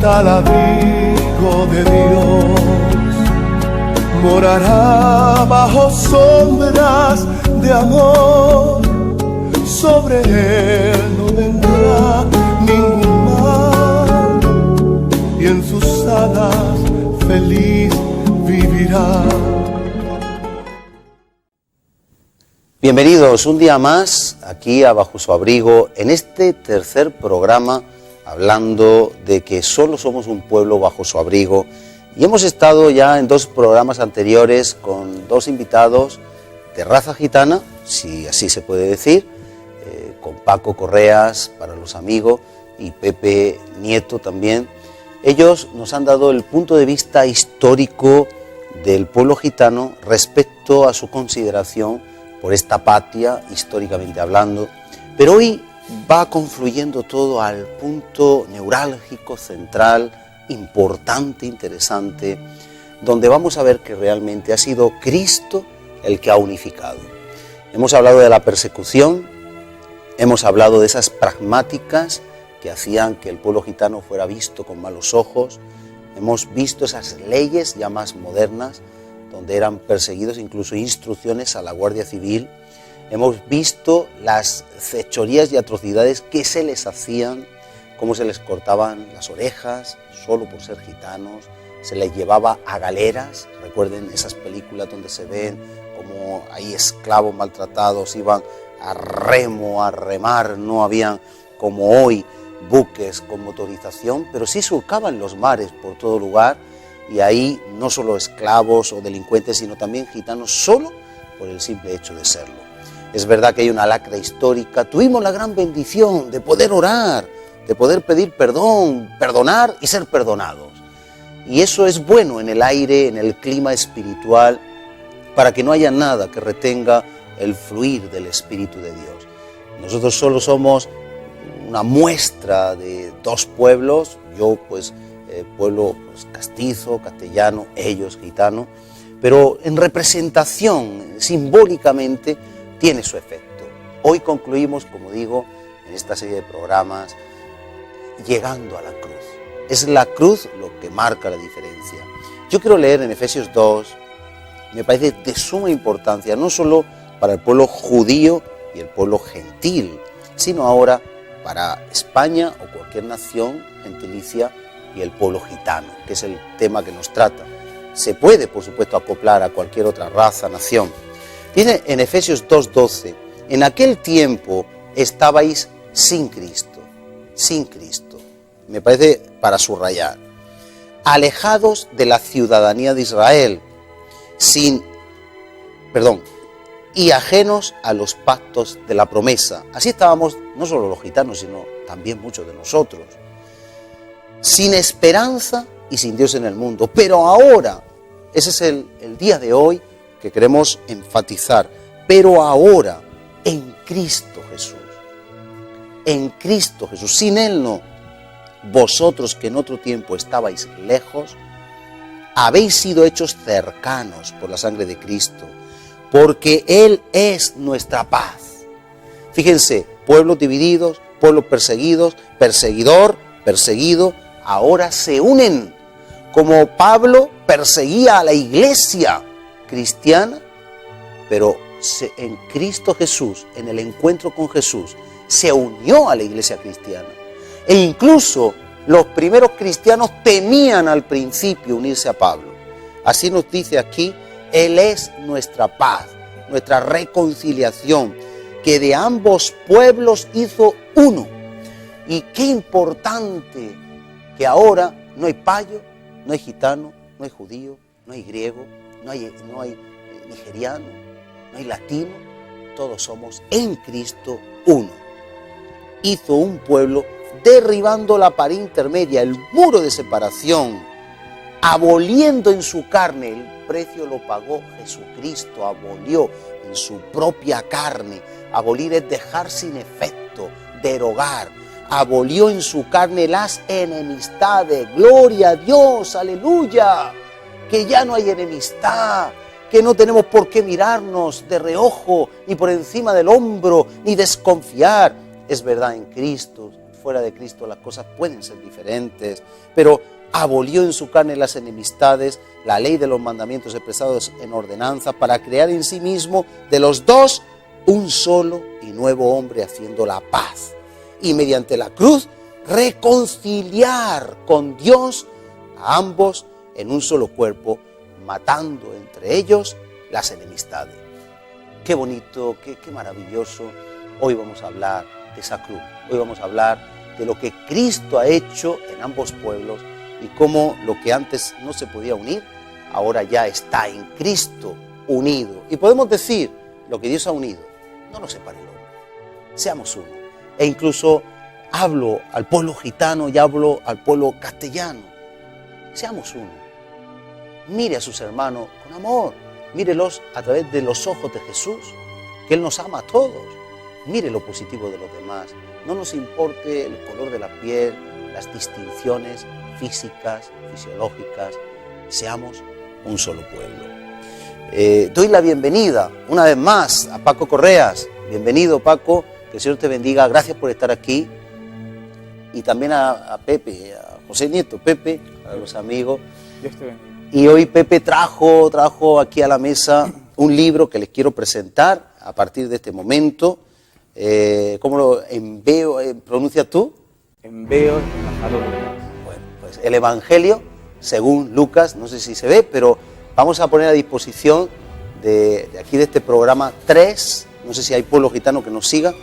al abrigo de Dios, morará bajo sombras de amor. Sobre él no vendrá ningún mal, y en sus alas feliz vivirá. Bienvenidos un día más aquí a Bajo su Abrigo, en este tercer programa, hablando de que solo somos un pueblo bajo su abrigo. Y hemos estado ya en 2 programas anteriores con 2 invitados de raza gitana, si así se puede decir, con Paco Correas para los amigos y Pepe Nieto también. Ellos nos han dado el punto de vista histórico del pueblo gitano respecto a su consideración por esta patria, históricamente hablando. Pero hoy va confluyendo todo al punto neurálgico, central, importante, interesante, donde vamos a ver que realmente ha sido Cristo el que ha unificado. Hemos hablado de la persecución, hemos hablado de esas pragmáticas que hacían que el pueblo gitano fuera visto con malos ojos, hemos visto esas leyes ya más modernas, donde eran perseguidos, incluso instrucciones a la Guardia Civil. Hemos visto las fechorías y atrocidades que se les hacían, cómo se les cortaban las orejas solo por ser gitanos, se les llevaba a galeras. Recuerden esas películas donde se ven como hay esclavos maltratados, iban a remo, a remar, no habían como hoy buques con motorización, pero sí surcaban los mares por todo lugar, y ahí no solo esclavos o delincuentes, sino también gitanos, solo por el simple hecho de serlo. Es verdad que hay una lacra histórica. Tuvimos la gran bendición de poder orar, de poder pedir perdón, perdonar y ser perdonados. Y eso es bueno en el aire, en el clima espiritual, para que no haya nada que retenga el fluir del Espíritu de Dios. Nosotros solo somos una muestra de 2 pueblos, yo pueblo castizo, castellano, ellos gitano, pero en representación, simbólicamente, tiene su efecto. Hoy concluimos, como digo, en esta serie de programas, llegando a la cruz. Es la cruz lo que marca la diferencia. Yo quiero leer en Efesios 2, me parece de suma importancia, no solo para el pueblo judío y el pueblo gentil, sino ahora para España o cualquier nación gentilicia y el pueblo gitano, que es el tema que nos trata. Se puede, por supuesto, acoplar a cualquier otra raza, nación. Dice en Efesios 2:12, en aquel tiempo estabais sin Cristo, me parece para subrayar, alejados de la ciudadanía de Israel, y ajenos a los pactos de la promesa. Así estábamos no solo los gitanos, sino también muchos de nosotros, sin esperanza y sin Dios en el mundo. Pero ahora, ese es el día de hoy que queremos enfatizar, pero ahora, en Cristo Jesús, sin Él no. Vosotros que en otro tiempo estabais lejos, habéis sido hechos cercanos por la sangre de Cristo, porque Él es nuestra paz. Fíjense, pueblos divididos, pueblos perseguidos, perseguidor, perseguido, ahora se unen. Como Pablo perseguía a la iglesia cristiana, pero en Cristo Jesús, en el encuentro con Jesús, se unió a la iglesia cristiana. E incluso los primeros cristianos temían al principio unirse a Pablo. Así nos dice aquí, Él es nuestra paz, nuestra reconciliación, que de ambos pueblos hizo uno. Y qué importante que ahora no hay payo, no hay gitano, no hay judío, no hay griego, no hay nigeriano, no hay latino, todos somos en Cristo uno. Hizo un pueblo derribando la pared intermedia, el muro de separación, aboliendo en su carne, el precio lo pagó Jesucristo, abolió en su propia carne. Abolir es dejar sin efecto, derogar. Abolió en su carne las enemistades. Gloria a Dios, aleluya, que ya no hay enemistad, que no tenemos por qué mirarnos de reojo, ni por encima del hombro, ni desconfiar. Es verdad, en Cristo fuera de Cristo las cosas pueden ser diferentes, pero abolió en su carne las enemistades, la ley de los mandamientos expresados en ordenanza, para crear en sí mismo de los dos un solo y nuevo hombre, haciendo la paz, y mediante la cruz reconciliar con Dios a ambos en un solo cuerpo, matando entre ellos las enemistades. Qué bonito, qué maravilloso. Hoy vamos a hablar de esa cruz, hoy vamos a hablar de lo que Cristo ha hecho en ambos pueblos y cómo lo que antes no se podía unir, ahora ya está en Cristo unido. Y podemos decir, lo que Dios ha unido, no lo separe el hombre, seamos uno. E incluso hablo al pueblo gitano y hablo al pueblo castellano, seamos uno. Mire a sus hermanos con amor, mírelos a través de los ojos de Jesús, que Él nos ama a todos. Mire lo positivo de los demás, no nos importe el color de la piel, las distinciones físicas, fisiológicas, seamos un solo pueblo. Doy la bienvenida una vez más a Paco Correas. Bienvenido, Paco, que el Señor te bendiga, gracias por estar aquí. Y también a Pepe, a José Nieto, Pepe, a los amigos. Dios te bendiga. Y hoy Pepe trajo aquí a la mesa un libro que les quiero presentar a partir de este momento. ¿Cómo lo pronuncias tú? Enveo embajador Lucas. Bueno, pues el Evangelio según Lucas, no sé si se ve, pero vamos a poner a disposición de aquí de este programa 3, no sé si hay pueblo gitano que nos siga,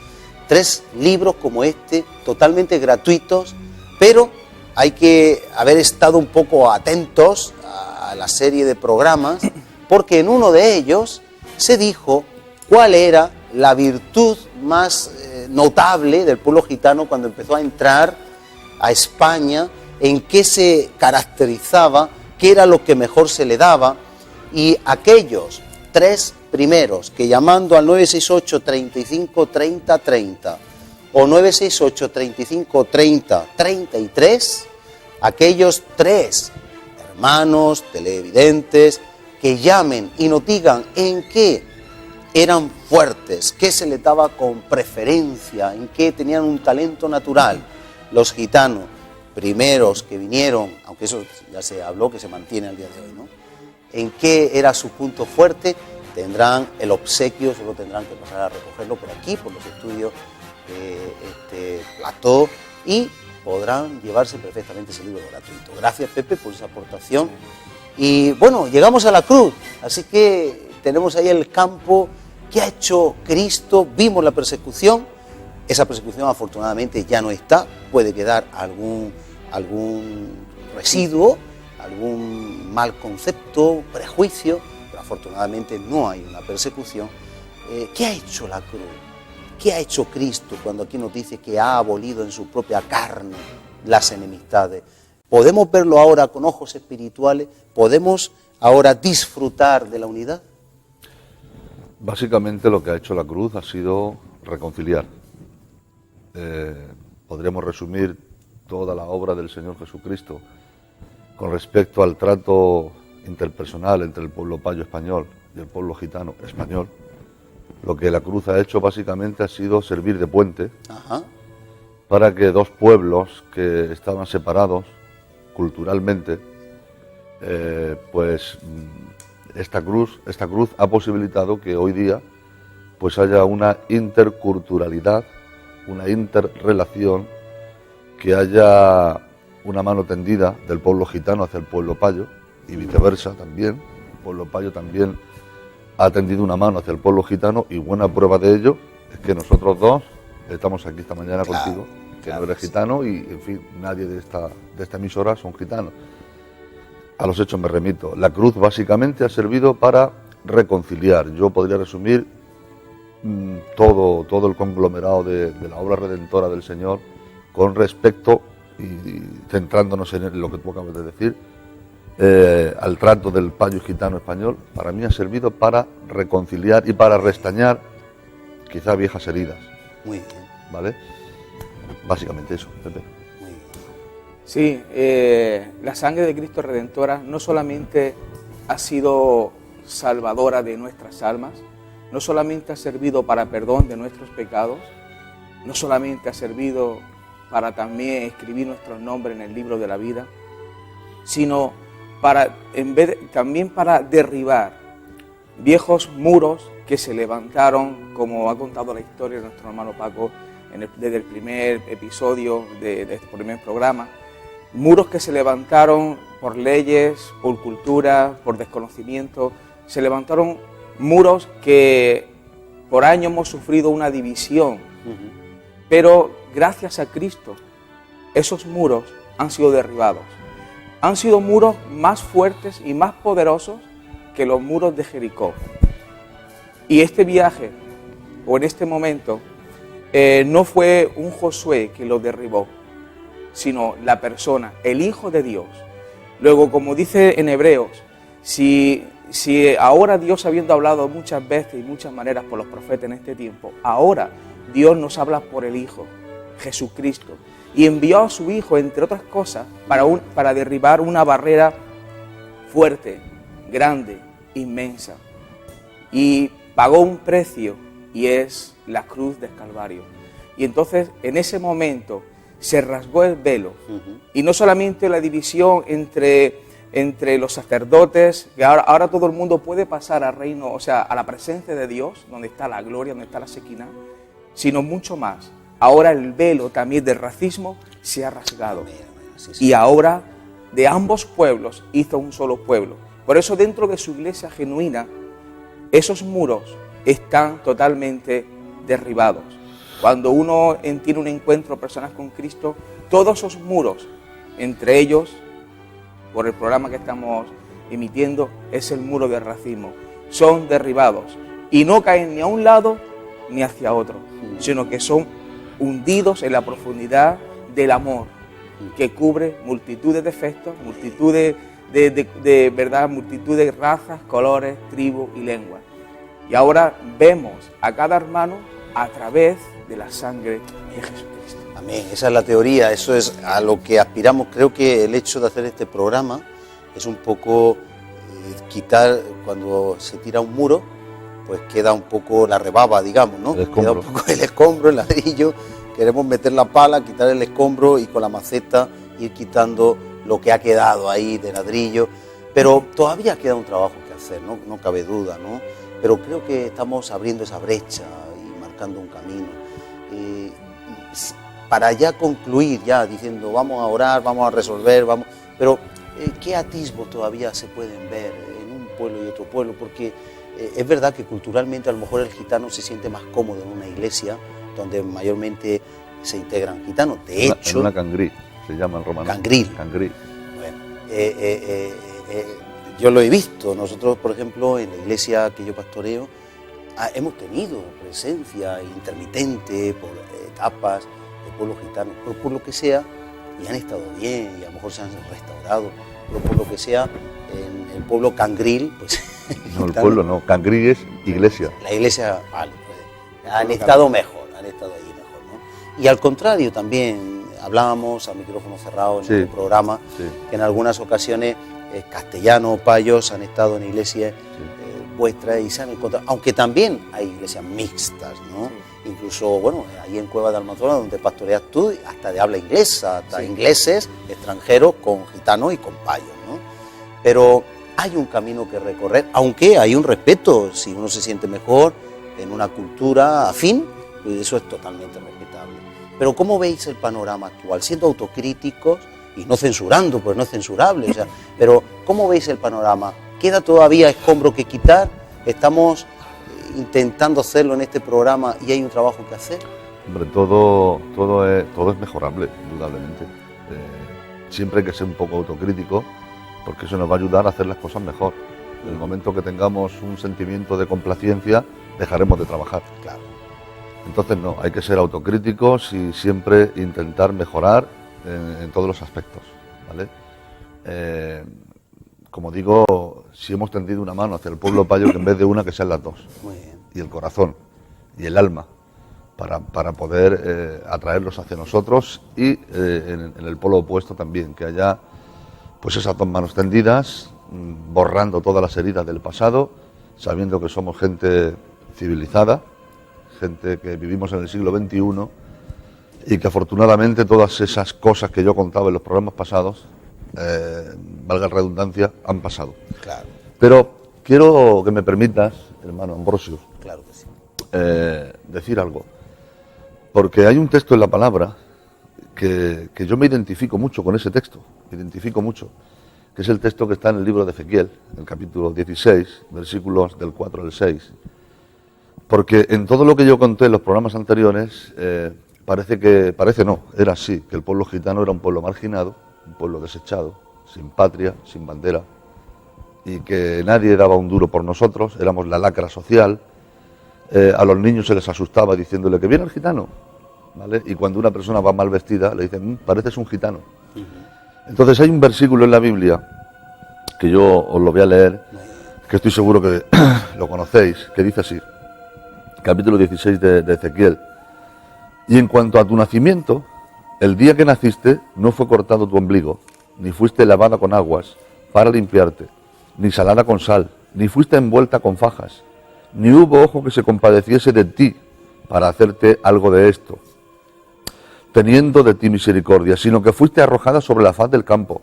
3 libros como este, totalmente gratuitos, pero hay que haber estado un poco atentos a la serie de programas, porque en uno de ellos se dijo cuál era la virtud más notable del pueblo gitano cuando empezó a entrar a España, en qué se caracterizaba, qué era lo que mejor se le daba, y aquellos 3 primeros que llamando al 968 35 30 30 o 968 35 30 33, aquellos 3 hermanos televidentes que llamen y nos digan en qué eran fuertes, qué se les daba con preferencia, en qué tenían un talento natural, los gitanos primeros que vinieron, aunque eso ya se habló que se mantiene al día de hoy, ¿no? En qué era su punto fuerte, tendrán el obsequio, solo tendrán que pasar a recogerlo por aquí, por los estudios de Plató, y podrán llevarse perfectamente ese libro gratuito. Gracias, Pepe, por esa aportación. Y bueno, llegamos a la cruz, así que tenemos ahí el campo que ha hecho Cristo, vimos la persecución, esa persecución afortunadamente ya no está, puede quedar algún residuo, algún mal concepto, prejuicio, pero afortunadamente no hay una persecución. ¿Qué ha hecho la cruz? ¿Qué ha hecho Cristo cuando aquí nos dice que ha abolido en su propia carne las enemistades? ¿Podemos verlo ahora con ojos espirituales? ¿Podemos ahora disfrutar de la unidad? Básicamente lo que ha hecho la cruz ha sido reconciliar. Podríamos resumir toda la obra del Señor Jesucristo con respecto al trato interpersonal entre el pueblo payo español y el pueblo gitano español. Lo que la cruz ha hecho básicamente ha sido servir de puente. Ajá. Para que 2 pueblos que estaban separados culturalmente, pues esta cruz ha posibilitado que hoy día pues haya una interculturalidad, una interrelación, que haya una mano tendida del pueblo gitano hacia el pueblo payo y viceversa también. El pueblo payo también ha tendido una mano hacia el pueblo gitano, y buena prueba de ello es que nosotros 2 estamos aquí esta mañana contigo, que no eres gitano, y en fin, nadie de esta emisora son gitanos. A los hechos me remito. La cruz básicamente ha servido para reconciliar. Yo podría resumir todo el conglomerado de la obra redentora del Señor con respecto, y centrándonos en lo que tú acabas de decir, al trato del payo gitano español. Para mí ha servido para reconciliar y para restañar quizá viejas heridas. Muy bien. ¿Vale? Básicamente eso, Pepe. Muy bien. Sí, la sangre de Cristo Redentora no solamente ha sido salvadora de nuestras almas, no solamente ha servido para perdón de nuestros pecados, no solamente ha servido para también escribir nuestros nombres en el libro de la vida, sino también para derribar viejos muros que se levantaron, como ha contado la historia de nuestro hermano Paco desde el primer episodio de este primer programa, muros que se levantaron por leyes, por cultura, por desconocimiento, se levantaron muros que por años hemos sufrido una división, pero gracias a Cristo esos muros han sido derribados. Han sido muros más fuertes y más poderosos que los muros de Jericó. Y este viaje, o en este momento, no fue un Josué que lo derribó, sino la persona, el Hijo de Dios. Luego, como dice en Hebreos, si ahora Dios, habiendo hablado muchas veces y muchas maneras por los profetas en este tiempo, ahora Dios nos habla por el Hijo, Jesucristo, y envió a su Hijo, entre otras cosas, para derribar una barrera fuerte, grande, inmensa, y pagó un precio, y es la cruz del Calvario. Y entonces, en ese momento, se rasgó el velo, y no solamente la división entre los sacerdotes, que ahora todo el mundo puede pasar al reino, o sea, a la presencia de Dios, donde está la gloria, donde está la Shekinah, sino mucho más. Ahora el velo también del racismo se ha rasgado. Y ahora de ambos pueblos hizo un solo pueblo. Por eso dentro de su iglesia genuina, esos muros están totalmente derribados. Cuando uno tiene un encuentro personal con Cristo, todos esos muros, entre ellos, por el programa que estamos emitiendo, es el muro del racismo. Son derribados y no caen ni a un lado ni hacia otro, sino que son hundidos en la profundidad del amor, que cubre multitud de defectos, multitud de verdad, multitud de razas, colores, tribus y lenguas. Y ahora vemos a cada hermano a través de la sangre de Jesucristo. Amén, esa es la teoría, eso es a lo que aspiramos. Creo que el hecho de hacer este programa es un poco quitar, cuando se tira un muro, pues queda un poco la rebaba, digamos, ¿no? Queda un poco el escombro, el ladrillo. Queremos meter la pala, quitar el escombro y con la maceta ir quitando lo que ha quedado ahí de ladrillo. Pero todavía queda un trabajo que hacer, no cabe duda, ¿no? Pero creo que estamos abriendo esa brecha y marcando un camino. Para ya concluir, ya diciendo, vamos a orar, vamos a resolver, vamos... Pero, ¿qué atisbos todavía se pueden ver en un pueblo y otro pueblo? Porque es verdad que culturalmente a lo mejor el gitano se siente más cómodo en una iglesia donde mayormente se integran gitanos. De hecho... En una cangril, se llama en romano. Cangril. Bueno, yo lo he visto. Nosotros, por ejemplo, en la iglesia que yo pastoreo, hemos tenido presencia intermitente por etapas de pueblos gitanos, pero por lo que sea, y han estado bien, y a lo mejor se han restaurado, pero por lo que sea, en el pueblo cangril, pues... No, el pueblo no, cangril es iglesia. La iglesia, vale, pues, han estado mejor, han estado ahí mejor, ¿no? Y al contrario también, hablábamos a micrófono cerrado en el programa, que en algunas ocasiones castellanos, payos han estado en iglesias vuestras y se han encontrado, aunque también hay iglesias mixtas, ¿no? Incluso, bueno, ahí en Cueva de Almanzora, donde pastoreas tú, hasta de habla inglesa, hasta ingleses, extranjeros, con gitanos y con payos, ¿no? Pero hay un camino que recorrer, aunque hay un respeto, si uno se siente mejor en una cultura afín, pues eso es totalmente respetable. Pero ¿cómo veis el panorama actual? Siendo autocríticos y no censurando, pues no es censurable, o sea, pero ¿cómo veis el panorama? ¿Queda todavía escombro que quitar? ¿Estamos intentando hacerlo en este programa y hay un trabajo que hacer? Hombre, todo es mejorable, indudablemente. Siempre hay que ser un poco autocrítico, porque eso nos va a ayudar a hacer las cosas mejor. En el momento que tengamos un sentimiento de complacencia, dejaremos de trabajar. Claro. Entonces no, hay que ser autocríticos y siempre intentar mejorar en todos los aspectos, ¿vale? Como digo, si hemos tendido una mano hacia el pueblo payo, que en vez de una, que sean las dos. Muy bien. Y el corazón y el alma, para poder atraerlos hacia nosotros y en el polo opuesto también, que haya pues esas dos manos tendidas, borrando todas las heridas del pasado, sabiendo que somos gente civilizada, gente que vivimos en el siglo XXI y que afortunadamente todas esas cosas que yo contaba en los programas pasados, valga la redundancia, han pasado. Claro, Pero quiero que me permitas, hermano Ambrosio, claro que sí. decir algo, porque hay un texto en la palabra que yo me identifico mucho con ese texto, me identifico mucho, que es el texto que está en el libro de Ezequiel, el capítulo 16, versículos del 4 al 6, porque en todo lo que yo conté en los programas anteriores, era así, que el pueblo gitano era un pueblo marginado, un pueblo desechado, sin patria, sin bandera, y que nadie daba un duro por nosotros, éramos la lacra social. A los niños se les asustaba diciéndole que viene el gitano, ¿vale? Y cuando una persona va mal vestida le dicen, pareces un gitano. Entonces hay un versículo en la Biblia, que yo os lo voy a leer, que estoy seguro que lo conocéis, que dice así, capítulo 16 de Ezequiel: y en cuanto a tu nacimiento, el día que naciste no fue cortado tu ombligo, ni fuiste lavada con aguas para limpiarte, ni salada con sal, ni fuiste envuelta con fajas, ni hubo ojo que se compadeciese de ti para hacerte algo de esto, teniendo de ti misericordia, sino que fuiste arrojada sobre la faz del campo,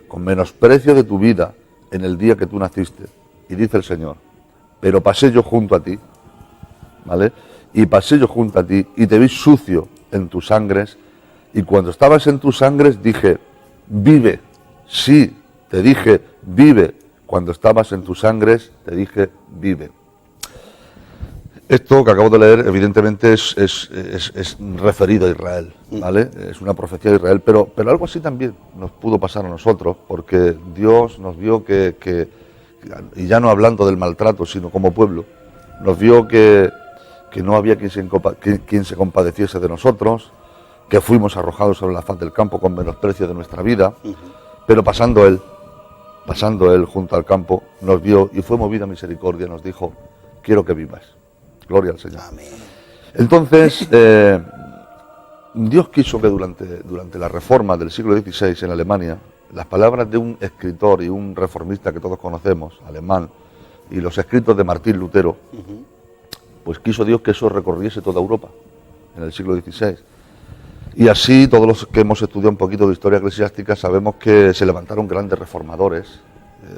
con menosprecio de tu vida en el día que tú naciste. Y dice el Señor, pero pasé yo junto a ti, ¿vale? Y pasé yo junto a ti y te vi sucio en tus sangres, y cuando estabas en tus sangres dije, vive. Sí, te dije, vive. Cuando estabas en tus sangres te dije, vive. Esto que acabo de leer evidentemente es referido a Israel, ¿vale? Es una profecía de Israel, pero algo así también nos pudo pasar a nosotros, porque Dios nos vio que y ya no hablando del maltrato, sino como pueblo, nos vio que no había quien se compadeciese de nosotros, que fuimos arrojados sobre la faz del campo con menosprecio de nuestra vida, pero pasando Él junto al campo, nos vio y fue movida a misericordia, nos dijo, quiero que vivas. Gloria al Señor. Amén. Entonces, Dios quiso que durante la reforma del siglo XVI en Alemania, las palabras de un escritor y un reformista que todos conocemos, alemán, y los escritos de Martín Lutero, pues quiso Dios que eso recorriese toda Europa en el siglo XVI. Y así, todos los que hemos estudiado un poquito de historia eclesiástica sabemos que se levantaron grandes reformadores.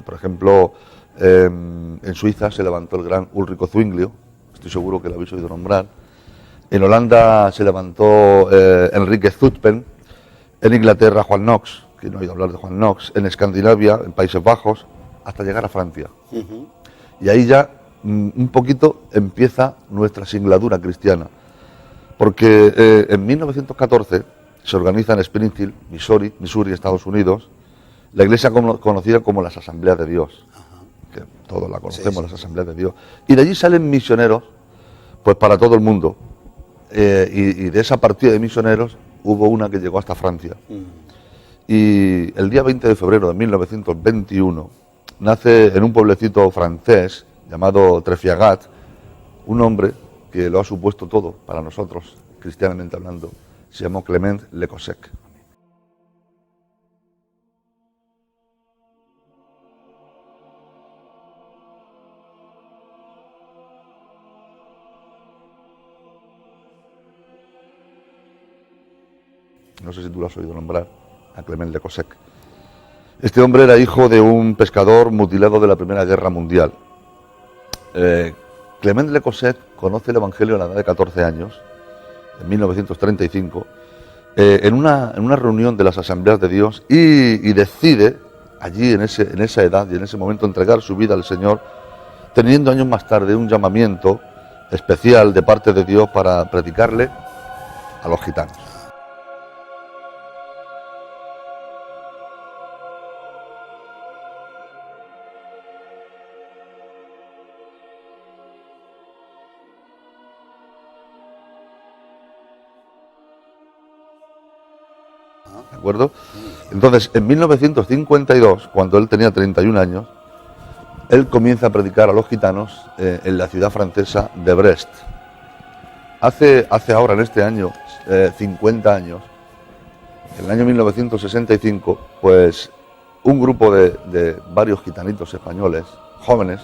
Por ejemplo, en Suiza se levantó el gran Ulrico Zwinglio, estoy seguro que lo habéis oído nombrar. En Holanda se levantó Enrique Zutphen. En Inglaterra Juan Knox, que no he oído hablar de Juan Knox. En Escandinavia, en Países Bajos, hasta llegar a Francia. Y ahí ya un poquito empieza nuestra singladura cristiana. Porque en 1914 se organiza en Springfield, Missouri, Estados Unidos, la iglesia conocida como las Asambleas de Dios, que todos la conocemos, las Asambleas de Dios. Y de allí salen misioneros, pues para todo el mundo. Y de esa partida de misioneros hubo una que llegó hasta Francia. Y el día 20 de febrero de 1921 nace en un pueblecito francés llamado Trefiagat un hombre que lo ha supuesto todo para nosotros, cristianamente hablando. Se llamó Clement Lecossec. No sé si tú lo has oído nombrar, a Clement Lecossec. Este hombre era hijo de un pescador mutilado de la Primera Guerra Mundial. Clement Lecossec conoce el Evangelio a la edad de 14 años, en 1935, en una reunión de las Asambleas de Dios y decide allí en esa edad y en ese momento entregar su vida al Señor, teniendo años más tarde un llamamiento especial de parte de Dios para predicarle a los gitanos. ¿De acuerdo? Entonces, en 1952, cuando él tenía 31 años, él comienza a predicar a los gitanos en la ciudad francesa de Brest. Hace ahora, en este año, 50 años, en el año 1965, pues un grupo de varios gitanitos españoles, jóvenes,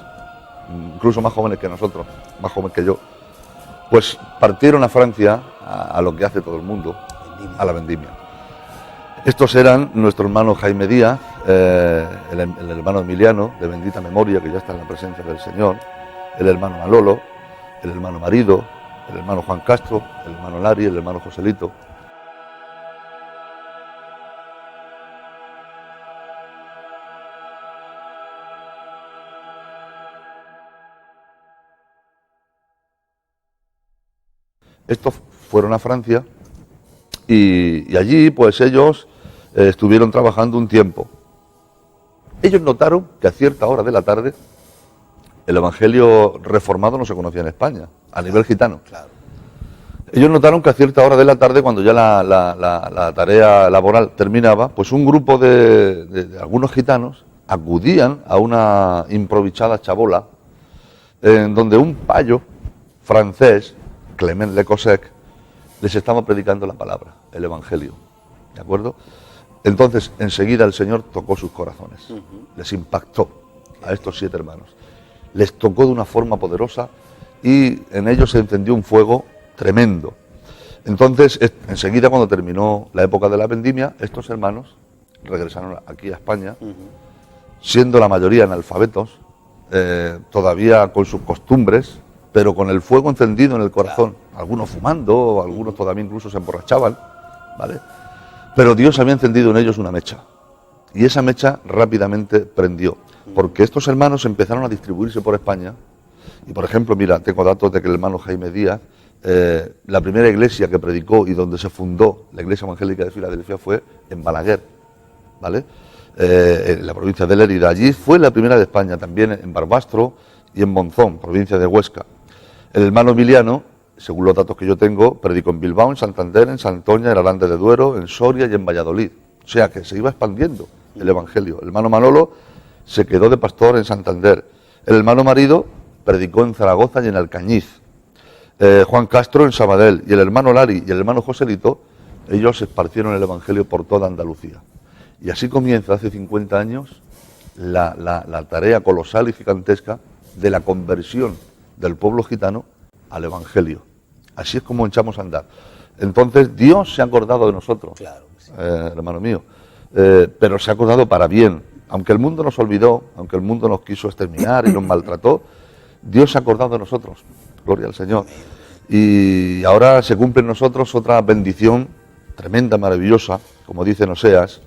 incluso más jóvenes que nosotros, más jóvenes que yo, pues partieron a Francia a lo que hace todo el mundo, a la vendimia. Estos eran nuestro hermano Jaime Díaz, el hermano Emiliano, de bendita memoria, que ya está en la presencia del Señor, el hermano Manolo, el hermano Marido, el hermano Juan Castro, el hermano Lari, el hermano Joselito. Estos fueron a Francia y allí pues ellos estuvieron trabajando un tiempo. Ellos notaron que a cierta hora de la tarde el Evangelio reformado no se conocía en España, a nivel gitano. Claro. Ellos notaron que a cierta hora de la tarde, cuando ya la tarea laboral terminaba, pues un grupo de algunos gitanos acudían a una improvisada chabola en donde un payo francés, Clement Le Cossec, les estaba predicando la palabra, el Evangelio, ¿de acuerdo? Entonces, enseguida el Señor tocó sus corazones, les impactó a estos 7 hermanos, les tocó de una forma poderosa y en ellos se encendió un fuego tremendo. Entonces, enseguida cuando terminó la época de la vendimia, estos hermanos regresaron aquí a España, siendo la mayoría analfabetos, todavía con sus costumbres, pero con el fuego encendido en el corazón, algunos fumando, algunos todavía incluso se emborrachaban, ¿vale? Pero Dios había encendido en ellos una mecha, y esa mecha rápidamente prendió, porque estos hermanos empezaron a distribuirse por España, y por ejemplo, mira, tengo datos de que el hermano Jaime Díaz, la primera iglesia que predicó y donde se fundó la Iglesia Evangélica de Filadelfia fue en Balaguer, ¿vale? En la provincia de Lérida. Allí fue la primera de España, también en Barbastro y en Monzón, provincia de Huesca. El hermano Emiliano, según los datos que yo tengo, predicó en Bilbao, en Santander, en Santoña, en Aranda de Duero, en Soria y en Valladolid. O sea que se iba expandiendo el Evangelio. El hermano Manolo se quedó de pastor en Santander. El hermano Marido predicó en Zaragoza y en Alcañiz. Juan Castro en Sabadell. Y el hermano Lari y el hermano Joselito, ellos esparcieron el Evangelio por toda Andalucía. Y así comienza hace 50 años la tarea colosal y gigantesca de la conversión del pueblo gitano al Evangelio. Así es como echamos a andar. Entonces Dios se ha acordado de nosotros, Claro que sí. hermano mío, pero se ha acordado para bien. Aunque el mundo nos olvidó, aunque el mundo nos quiso exterminar y nos maltrató, Dios se ha acordado de nosotros. Gloria al Señor. Y ahora se cumple en nosotros otra bendición tremenda, maravillosa, como dice en Oseas: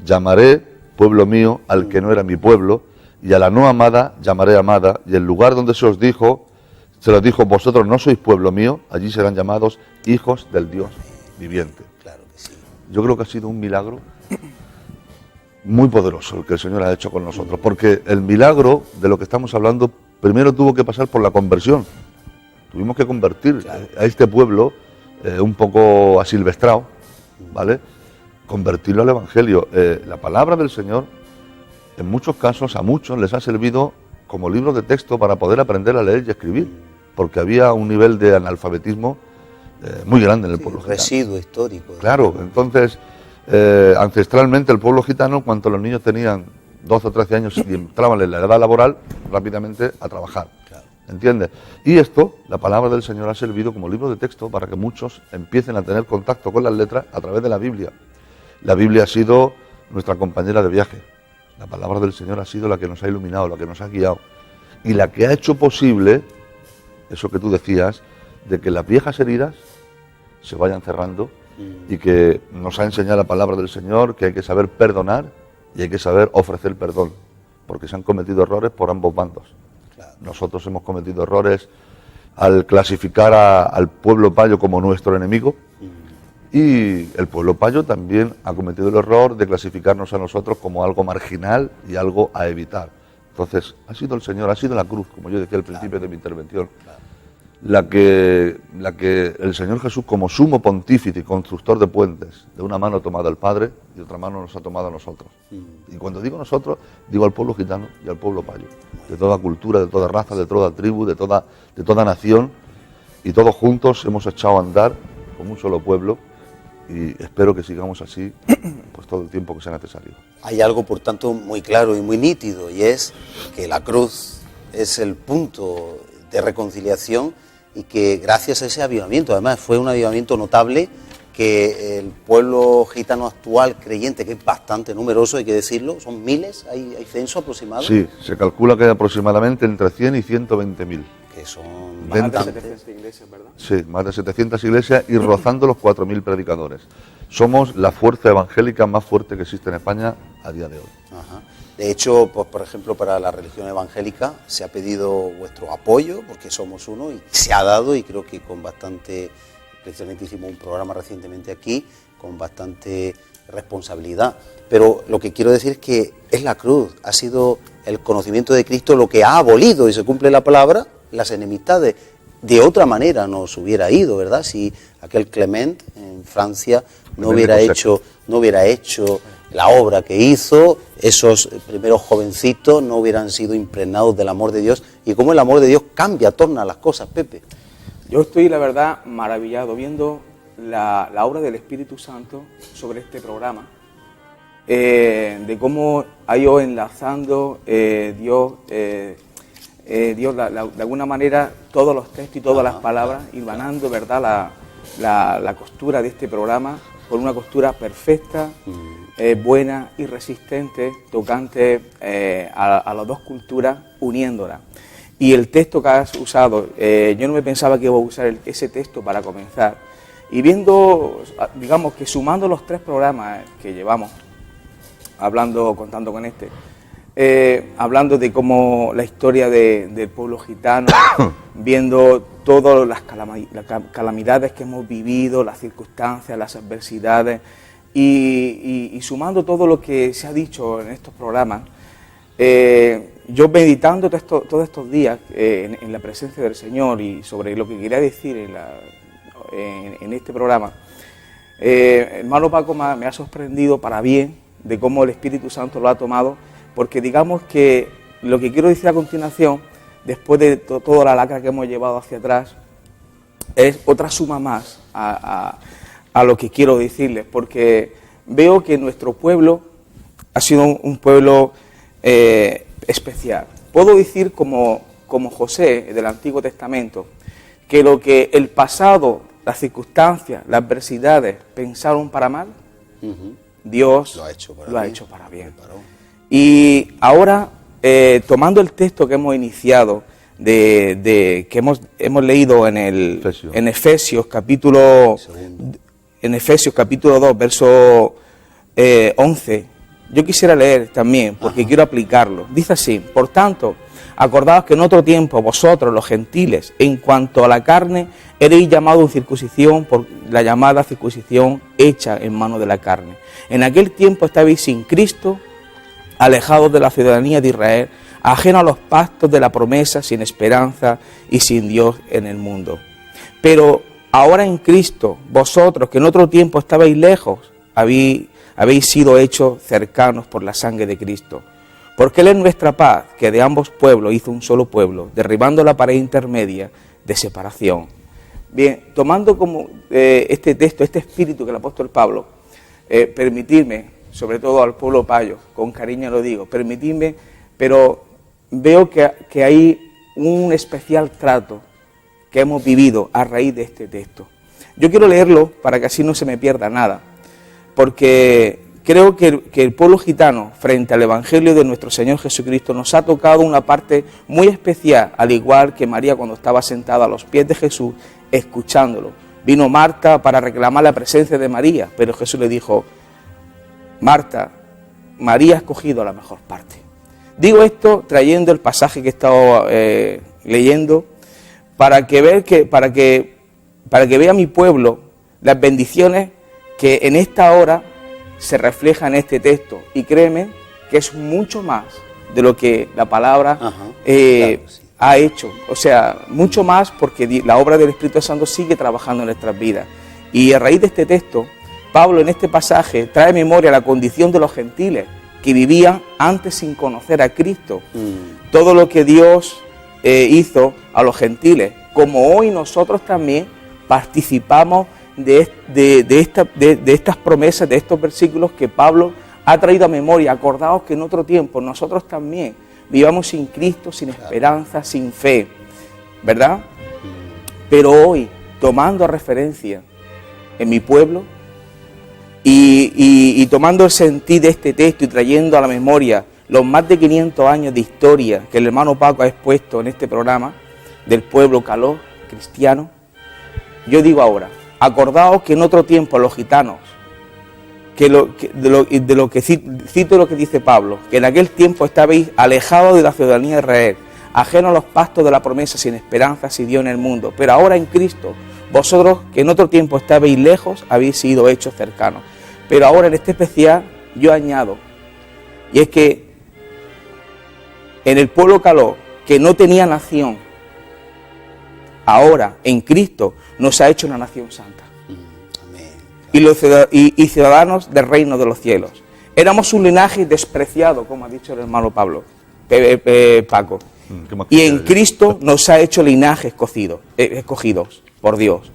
llamaré pueblo mío al que no era mi pueblo, y a la no amada llamaré amada, y el lugar donde se los dijo vosotros no sois pueblo mío, allí serán llamados hijos del Dios viviente. Claro que sí. Yo creo que ha sido un milagro muy poderoso el que el Señor ha hecho con nosotros, porque el milagro de lo que estamos hablando primero tuvo que pasar por la conversión. Tuvimos que convertir a este pueblo un poco asilvestrado, ¿vale? Convertirlo al Evangelio. La palabra del Señor, en muchos casos, a muchos les ha servido como libro de texto para poder aprender a leer y escribir, porque había un nivel de analfabetismo muy grande en el pueblo gitano. Residuo histórico. Claro, entonces, ancestralmente el pueblo gitano, cuando los niños tenían 12 o 13 años y entraban en la edad laboral, rápidamente a trabajar. Claro. ¿Entiendes? Y esto, la palabra del Señor ha servido como libro de texto para que muchos empiecen a tener contacto con las letras a través de la Biblia. La Biblia ha sido nuestra compañera de viaje. La palabra del Señor ha sido la que nos ha iluminado, la que nos ha guiado. Y la que ha hecho posible, eso que tú decías, de que las viejas heridas se vayan cerrando y que nos ha enseñado la palabra del Señor que hay que saber perdonar y hay que saber ofrecer perdón, porque se han cometido errores por ambos bandos. Claro. Nosotros hemos cometido errores al clasificar al pueblo payo como nuestro enemigo, y el pueblo payo también ha cometido el error de clasificarnos a nosotros como algo marginal y algo a evitar. Entonces, ha sido el Señor, ha sido la cruz, como yo decía al principio de mi intervención, la que el Señor Jesús, como sumo pontífice y constructor de puentes, de una mano ha tomado al Padre y de otra mano nos ha tomado a nosotros. Y cuando digo nosotros, digo al pueblo gitano y al pueblo payo, de toda cultura, de toda raza, de toda tribu, de toda nación, y todos juntos hemos echado a andar como un solo pueblo, y espero que sigamos así pues todo el tiempo que sea necesario. Hay algo, por tanto, muy claro y muy nítido, y es que la cruz es el punto de reconciliación y que gracias a ese avivamiento, además fue un avivamiento notable, que el pueblo gitano actual creyente, que es bastante numeroso, hay que decirlo, son miles, hay censo aproximado. Sí, se calcula que hay aproximadamente entre 100 y 120.000. Que son Más de bastantes. 700 iglesias, ¿verdad? Sí, más de 700 iglesias y rozando los 4.000 predicadores. Somos la fuerza evangélica más fuerte que existe en España a día de hoy. Ajá. De hecho, pues, por ejemplo, para la religión evangélica se ha pedido vuestro apoyo, porque somos uno, y se ha dado, y creo que con bastante, precisamente hicimos un programa recientemente aquí, con bastante responsabilidad. Pero lo que quiero decir es que es la cruz, ha sido el conocimiento de Cristo lo que ha abolido, y se cumple la palabra, las enemistades. De otra manera nos hubiera ido, ¿verdad? Si aquel Clement en Francia no hubiera hecho la obra que hizo, esos primeros jovencitos no hubieran sido impregnados del amor de Dios, y cómo el amor de Dios cambia, torna las cosas, Pepe. Yo estoy, la verdad, maravillado viendo la obra del Espíritu Santo sobre este programa, de cómo ha ido enlazando Dios, de alguna manera, todos los textos y todas las palabras, hilvanando, ¿verdad?, la costura de este programa con una costura perfecta, buena y resistente, tocante a las dos culturas, uniéndolas. Y el texto que has usado, yo no me pensaba que iba a usar ese texto para comenzar. Y viendo, digamos que sumando los 3 programas que llevamos, contando con este, hablando de cómo la historia del pueblo gitano, viendo todas las calamidades que hemos vivido, las circunstancias, las adversidades, y sumando todo lo que se ha dicho en estos programas, yo meditando todos estos días en la presencia del Señor y sobre lo que quería decir en este programa, hermano Paco me ha sorprendido para bien de cómo el Espíritu Santo lo ha tomado, porque digamos que lo que quiero decir a continuación, después de toda la lacra que hemos llevado hacia atrás, es otra suma más a lo que quiero decirles, porque veo que nuestro pueblo ha sido un pueblo especial. Puedo decir como José del Antiguo Testamento, que lo que el pasado, las circunstancias, las adversidades pensaron para mal, Dios lo ha hecho para bien. Y ahora, tomando el texto que hemos iniciado, que hemos leído en Efesios capítulo 2, verso 11, yo quisiera leer también, porque quiero aplicarlo. Dice así: por tanto, acordaos que en otro tiempo vosotros, los gentiles, en cuanto a la carne, eréis llamados en circuncisión por la llamada circuncisión hecha en mano de la carne. En aquel tiempo estabais sin Cristo, alejados de la ciudadanía de Israel, ajenos a los pactos de la promesa, sin esperanza y sin Dios en el mundo. Pero ahora en Cristo, vosotros que en otro tiempo estabais lejos, habéis sido hechos cercanos por la sangre de Cristo. Porque Él es nuestra paz, que de ambos pueblos hizo un solo pueblo, derribando la pared intermedia de separación. Bien, tomando como este texto, este espíritu que el apóstol Pablo, permitirme, sobre todo al pueblo payo, con cariño lo digo, permitidme, pero veo que hay un especial trato que hemos vivido a raíz de este texto. Yo quiero leerlo para que así no se me pierda nada, porque creo que el pueblo gitano, frente al Evangelio de nuestro Señor Jesucristo, nos ha tocado una parte muy especial, al igual que María cuando estaba sentada a los pies de Jesús, escuchándolo. Vino Marta para reclamar la presencia de María, pero Jesús le dijo: Marta, María ha escogido la mejor parte. Digo esto trayendo el pasaje que he estado leyendo para que vea mi pueblo las bendiciones que en esta hora se reflejan en este texto. Y créeme que es mucho más de lo que la palabra ha hecho. O sea, mucho más, porque la obra del Espíritu Santo sigue trabajando en nuestras vidas. Y a raíz de este texto, Pablo en este pasaje trae memoria la condición de los gentiles que vivían antes sin conocer a Cristo. Todo lo que Dios hizo a los gentiles, como hoy nosotros también participamos de estas promesas, de estos versículos que Pablo ha traído a memoria. Acordaos que en otro tiempo nosotros también vivíamos sin Cristo, sin esperanza, sin fe, ¿verdad? Pero hoy, tomando referencia en mi pueblo y tomando el sentido de este texto y trayendo a la memoria los más de 500 años de historia que el hermano Paco ha expuesto en este programa del pueblo caló cristiano, yo digo ahora, acordaos que en otro tiempo los gitanos, cito lo que dice Pablo, que en aquel tiempo estabais alejados de la ciudadanía de Israel, ajenos a los pactos de la promesa, sin esperanza, sin Dios en el mundo, pero ahora en Cristo, vosotros que en otro tiempo estabais lejos, habéis sido hechos cercanos. Pero ahora en este especial yo añado, y es que en el pueblo caló, que no tenía nación, ahora en Cristo nos ha hecho una nación santa. Y ciudadanos del reino de los cielos. Éramos un linaje despreciado, como ha dicho el hermano Pablo, Paco. Y en Cristo nos ha hecho linajes escogidos por Dios.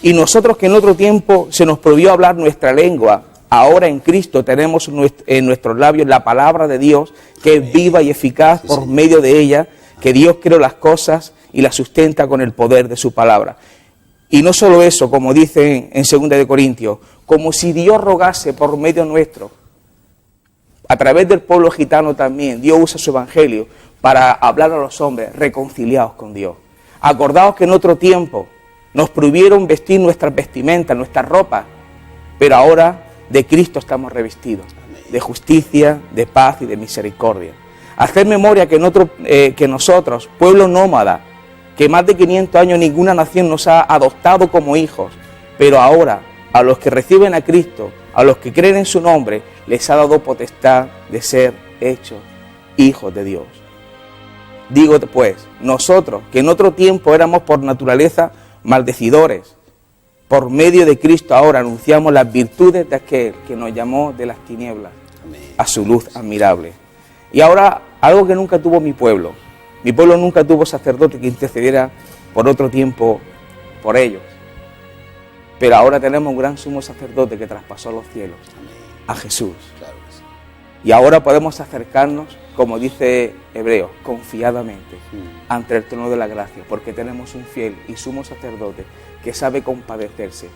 Y nosotros que en otro tiempo se nos prohibió hablar nuestra lengua, ahora en Cristo tenemos en nuestros labios la palabra de Dios, que es viva y eficaz por medio de ella, que Dios creó las cosas y las sustenta con el poder de su palabra. Y no solo eso, como dice en 2 de Corintios, como si Dios rogase por medio nuestro, a través del pueblo gitano también, Dios usa su evangelio para hablar a los hombres, reconciliados con Dios. Acordaos que en otro tiempo nos prohibieron vestir nuestras vestimentas, nuestras ropas, pero ahora de Cristo estamos revestidos, de justicia, de paz y de misericordia. Hacer memoria que nosotros, pueblo nómada, que más de 500 años ninguna nación nos ha adoptado como hijos, pero ahora a los que reciben a Cristo, a los que creen en su nombre, les ha dado potestad de ser hechos hijos de Dios. Digo pues, nosotros que en otro tiempo éramos por naturaleza maldecidores, por medio de Cristo ahora anunciamos las virtudes de aquel que nos llamó de las tinieblas a su luz admirable. Y ahora algo que nunca tuvo mi pueblo nunca tuvo sacerdote que intercediera por otro tiempo por ellos. Pero ahora tenemos un gran sumo sacerdote que traspasó los cielos, a Jesús. Y ahora podemos acercarnos, como dice Hebreos, confiadamente ante el trono de la gracia, porque tenemos un fiel y sumo sacerdote que sabe compadecerse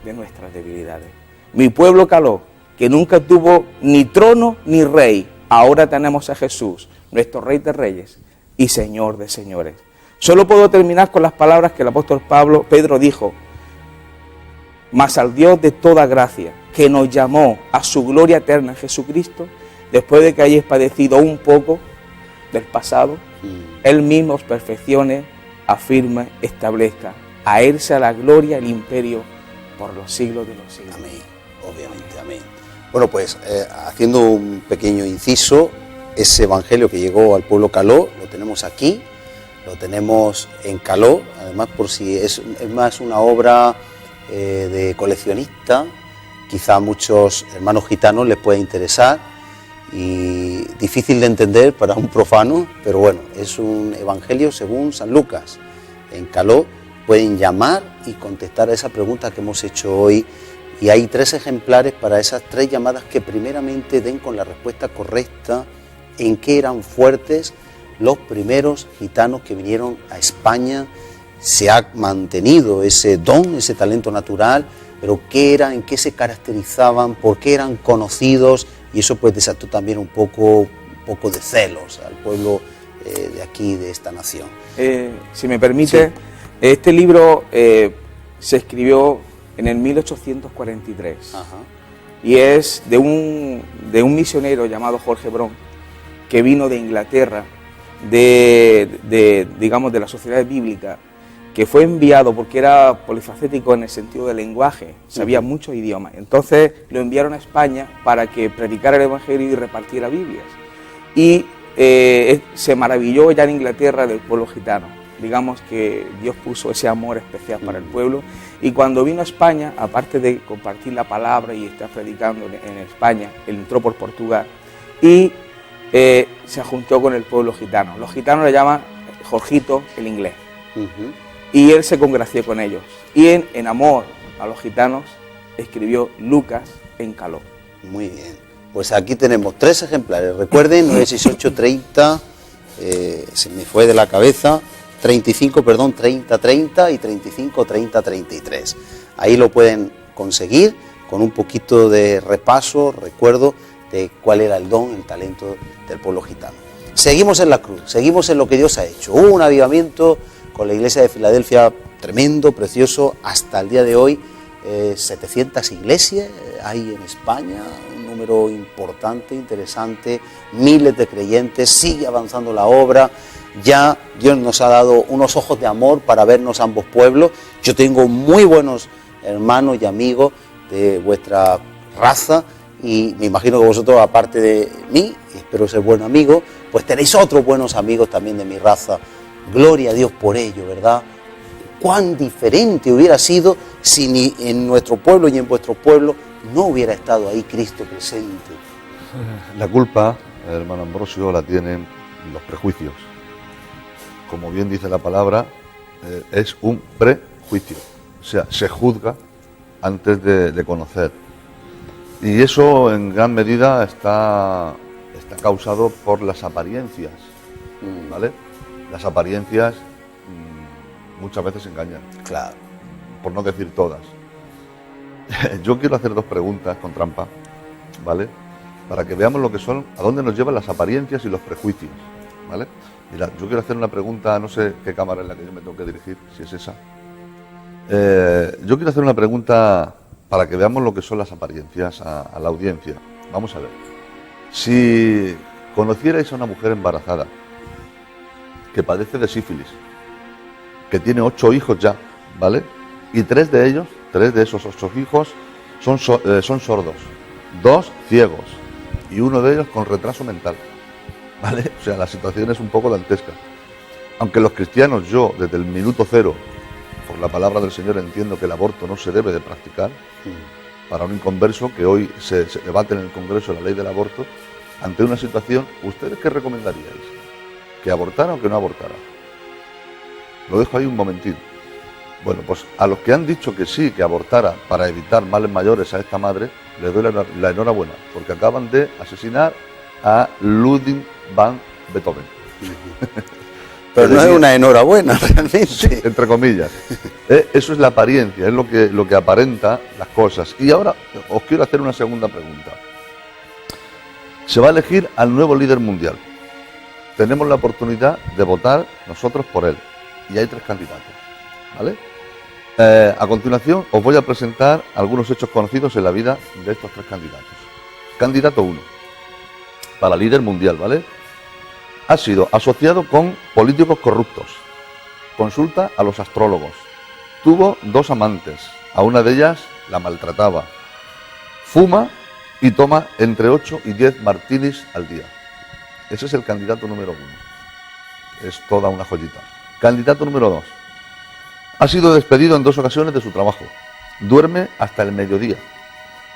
de nuestras debilidades. Mi pueblo caló, que nunca tuvo ni trono ni rey, ahora tenemos a Jesús, nuestro Rey de Reyes y Señor de señores. Solo puedo terminar con las palabras que el apóstol Pedro dijo: mas al Dios de toda gracia, que nos llamó a su gloria eterna en Jesucristo, después de que hayáis padecido un poco del pasado, Él mismo os perfeccione, afirme, establezca. A Él sea la gloria, el imperio, por los siglos de los siglos. Amén, obviamente, amén. Bueno, pues haciendo un pequeño inciso, ese evangelio que llegó al pueblo caló, lo tenemos aquí, lo tenemos en Caló, además por si es más una obra de coleccionista, quizá a muchos hermanos gitanos les pueda interesar y difícil de entender para un profano, pero bueno, es un evangelio según San Lucas. En Caló pueden llamar y contestar a esa pregunta que hemos hecho hoy, y hay 3 ejemplares para esas 3 llamadas que primeramente den con la respuesta correcta en qué eran fuertes los primeros gitanos que vinieron a España. Se ha mantenido ese don, ese talento natural, pero qué era, en qué se caracterizaban, por qué eran conocidos, y eso pues desató también un poco de celos al pueblo de aquí, de esta nación. Si me permite, sí. Este libro se escribió en el 1843. Ajá. Y es de un misionero llamado Jorge Bron, que vino de Inglaterra, digamos, de la sociedad bíblica, que fue enviado porque era polifacético en el sentido del lenguaje, sabía muchos idiomas. Entonces lo enviaron a España para que predicara el evangelio y repartiera Biblias. Y se maravilló ya en Inglaterra del pueblo gitano. Digamos que Dios puso ese amor especial para el pueblo. Y cuando vino a España, aparte de compartir la palabra y estar predicando en España, él entró por Portugal y se juntó con el pueblo gitano. Los gitanos le llaman Jorgito el inglés. Y él se congració con ellos. Y en amor a los gitanos escribió Lucas en Caló. Muy bien. Pues aquí tenemos 3 ejemplares. Recuerden, 96830, se me fue de la cabeza, 35, perdón, 3030 y 35 30 33. Ahí lo pueden conseguir con un poquito de repaso, recuerdo de cuál era el don, el talento del pueblo gitano. Seguimos en la cruz, seguimos en lo que Dios ha hecho. Hubo un avivamiento con la iglesia de Filadelfia tremendo, precioso, hasta el día de hoy. 700 iglesias hay en España, un número importante, interesante, miles de creyentes, sigue avanzando la obra. Ya Dios nos ha dado unos ojos de amor para vernos ambos pueblos. Yo tengo muy buenos hermanos y amigos de vuestra raza y me imagino que vosotros, aparte de mí, espero ser buen amigo, pues tenéis otros buenos amigos también de mi raza. Gloria a Dios por ello, ¿verdad? Cuán diferente hubiera sido si ni en nuestro pueblo y en vuestro pueblo no hubiera estado ahí Cristo presente. La culpa, hermano Ambrosio, la tienen los prejuicios. Como bien dice la palabra, es un prejuicio. O sea, se juzga antes de conocer. Y eso en gran medida está causado por las apariencias, ¿vale? Las apariencias muchas veces engañan. Claro. Por no decir todas. Yo quiero hacer dos preguntas con trampa, ¿vale? Para que veamos lo que son, a dónde nos llevan las apariencias y los prejuicios, ¿vale? Mira, yo quiero hacer una pregunta, no sé qué cámara es la que yo me tengo que dirigir, si es esa. Yo quiero hacer una pregunta para que veamos lo que son las apariencias a la audiencia. Vamos a ver. Si conocierais a una mujer embarazada que padece de sífilis, que tiene 8 hijos ya, ¿vale? Y 3 de esos 8 hijos son sordos, 2 ciegos y uno de ellos con retraso mental, ¿vale? O sea, la situación es un poco dantesca. Aunque los cristianos, yo desde el minuto cero, por la palabra del Señor, entiendo que el aborto no se debe de practicar. Para un inconverso que hoy se debate en el Congreso la ley del aborto, ante una situación, ¿ustedes qué recomendaríais? ¿Que abortara o que no abortara? Lo dejo ahí un momentito. Bueno, pues a los que han dicho que sí, que abortara para evitar males mayores a esta madre, les doy la enhorabuena, porque acaban de asesinar a Ludwig van Beethoven. Pero no es una enhorabuena, realmente. Sí, entre comillas. Eso es la apariencia, es lo que aparenta las cosas. Y ahora os quiero hacer una segunda pregunta. Se va a elegir al nuevo líder mundial. Tenemos la oportunidad de votar nosotros por él. Y hay 3 candidatos, ¿vale? A continuación os voy a presentar algunos hechos conocidos en la vida de estos 3 candidatos. Candidato 1, para líder mundial, ¿vale? Ha sido asociado con políticos corruptos, consulta a los astrólogos, tuvo 2 amantes, a una de ellas la maltrataba, fuma y toma entre 8 y 10 martinis al día. Ese es el candidato número 1. Es toda una joyita. Candidato número 2. Ha sido despedido en 2 ocasiones de su trabajo. Duerme hasta el mediodía.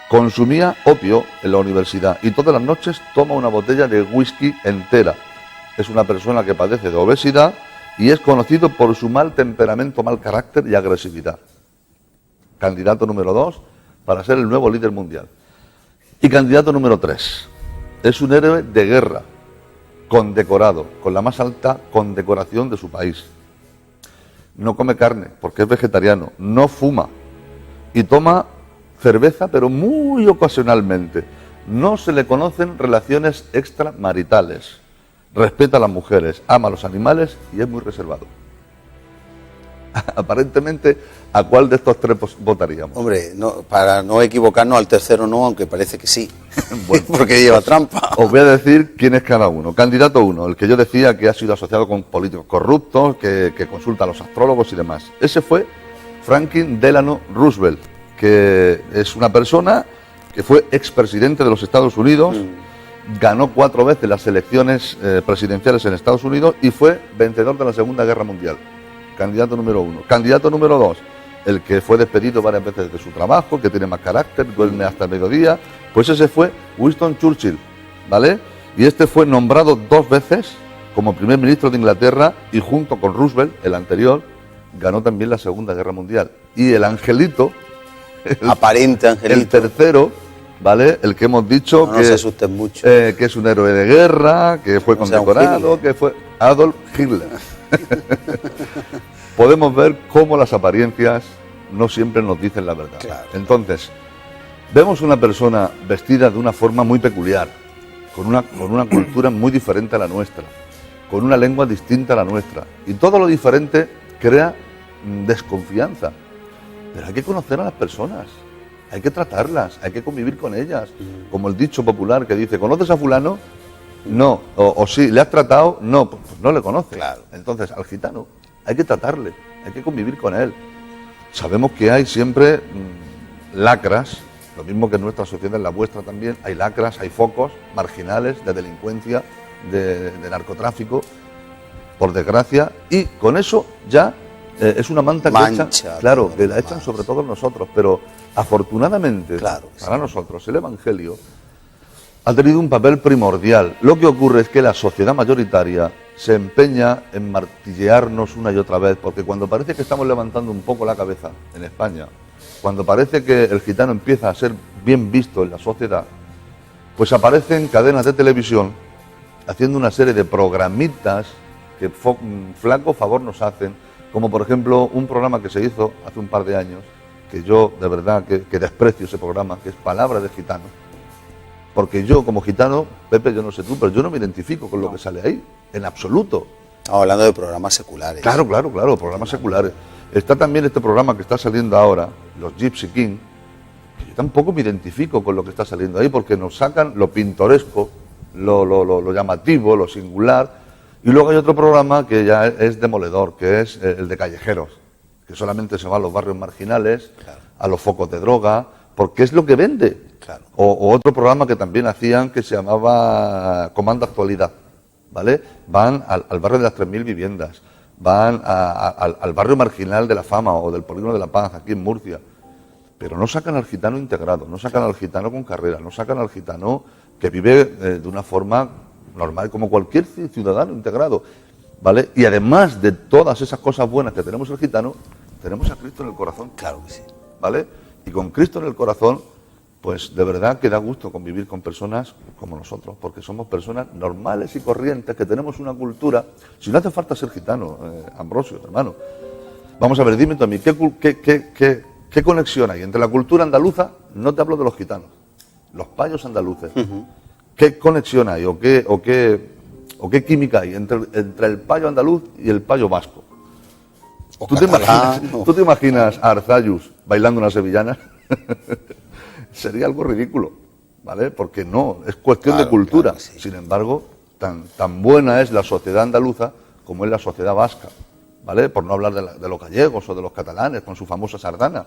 Consumía opio en la universidad y todas las noches toma una botella de whisky entera. Es una persona que padece de obesidad y es conocido por su mal temperamento, mal carácter y agresividad. Candidato número 2 para ser el nuevo líder mundial. Y candidato número 3. Es un héroe de guerra, condecorado, con la más alta condecoración de su país. No come carne porque es vegetariano, no fuma y toma cerveza pero muy ocasionalmente. No se le conocen relaciones extramaritales. Respeta a las mujeres, ama a los animales y es muy reservado. Aparentemente, ¿a cuál de estos 3 votaríamos? Hombre, no, para no equivocarnos, al tercero no, aunque parece que sí. Bueno, porque lleva trampa. Os voy a decir quién es cada uno. Candidato 1, el que yo decía que ha sido asociado con políticos corruptos, que consulta a los astrólogos y demás. Ese fue Franklin Delano Roosevelt, que es una persona que fue expresidente de los Estados Unidos, ganó 4 veces las elecciones presidenciales en Estados Unidos y fue vencedor de la Segunda Guerra Mundial. Candidato número 1. Candidato número 2, el que fue despedido varias veces de su trabajo, que tiene más carácter, duerme hasta el mediodía, pues ese fue Winston Churchill, ¿vale? Y este fue nombrado 2 veces como primer ministro de Inglaterra y junto con Roosevelt, el anterior, ganó también la Segunda Guerra Mundial. Y el angelito, Aparente angelito. el tercero, ¿vale? El que hemos dicho No se asusten mucho. que es un héroe de guerra, que fue condecorado, que fue Adolf Hitler. podemos ver cómo las apariencias no siempre nos dicen la verdad. Claro. Entonces, vemos una persona vestida de una forma muy peculiar, con una cultura muy diferente a la nuestra, con una lengua distinta a la nuestra, y todo lo diferente crea desconfianza. Pero hay que conocer a las personas, hay que tratarlas, hay que convivir con ellas. Como el dicho popular que dice, ¿conoces a fulano? No. O sí, ¿le has tratado? No, pues no le conoces. Claro. Entonces, al gitano hay que tratarle, hay que convivir con él. Sabemos que hay siempre lacras, lo mismo que en nuestra sociedad, en la vuestra también, hay lacras, hay focos marginales de delincuencia, de narcotráfico, por desgracia, y con eso ya es una manta que Mancha, echan, claro, todo que lo la echan demás. sobre todos nosotros, pero afortunadamente Claro que para nosotros el Evangelio ha tenido un papel primordial. Lo que ocurre es que la sociedad mayoritaria se empeña en martillearnos una y otra vez, porque cuando parece que estamos levantando un poco la cabeza en España, cuando parece que el gitano empieza a ser bien visto en la sociedad, pues aparecen cadenas de televisión haciendo una serie de programitas que flaco favor nos hacen, como por ejemplo un programa que se hizo hace un par de años, que yo de verdad que desprecio ese programa, que es Palabra de Gitano. Porque yo como gitano, Pepe, yo no sé tú, pero yo no me identifico con lo que sale ahí, en absoluto. Estamos hablando de programas seculares. Claro, programas seculares. Está también este programa que está saliendo ahora, los Gypsy King, que yo tampoco me identifico con lo que está saliendo ahí, porque nos sacan lo pintoresco, lo llamativo, lo singular, y luego hay otro programa que ya es demoledor, que es el de callejeros, que solamente se va a los barrios marginales, Claro. a los focos de droga, porque es lo que vende. Claro. O otro programa que también hacían que se llamaba Comando Actualidad, ¿vale? Van al barrio de las 3.000 viviendas, van al barrio marginal de La Fama o del Polígono de La Paz, aquí en Murcia, pero no sacan al gitano integrado, no sacan al gitano con carrera, no sacan al gitano que vive de una forma normal, como cualquier ciudadano integrado, ¿vale? Y además de todas esas cosas buenas que tenemos el gitano, tenemos a Cristo en el corazón. Claro que sí. ¿Vale? Y con Cristo en el corazón, pues de verdad que da gusto convivir con personas como nosotros, porque somos personas normales y corrientes, que tenemos una cultura. Si no hace falta ser gitano, Ambrosio, hermano. Vamos a ver, dime tú a mí, ¿qué conexión hay entre la cultura andaluza? No te hablo de los gitanos, los payos andaluces. ¿Qué conexión hay o qué química hay entre el payo andaluz y el payo vasco? O ¿Tú te catalán, imaginas a Arzayus bailando una sevillana? Sería algo ridículo, ¿vale? Porque no, es cuestión de Claro, cultura. claro que sí. Sin embargo, tan buena es la sociedad andaluza como es la sociedad vasca, ¿vale? Por no hablar de los gallegos o de los catalanes con su famosa sardana.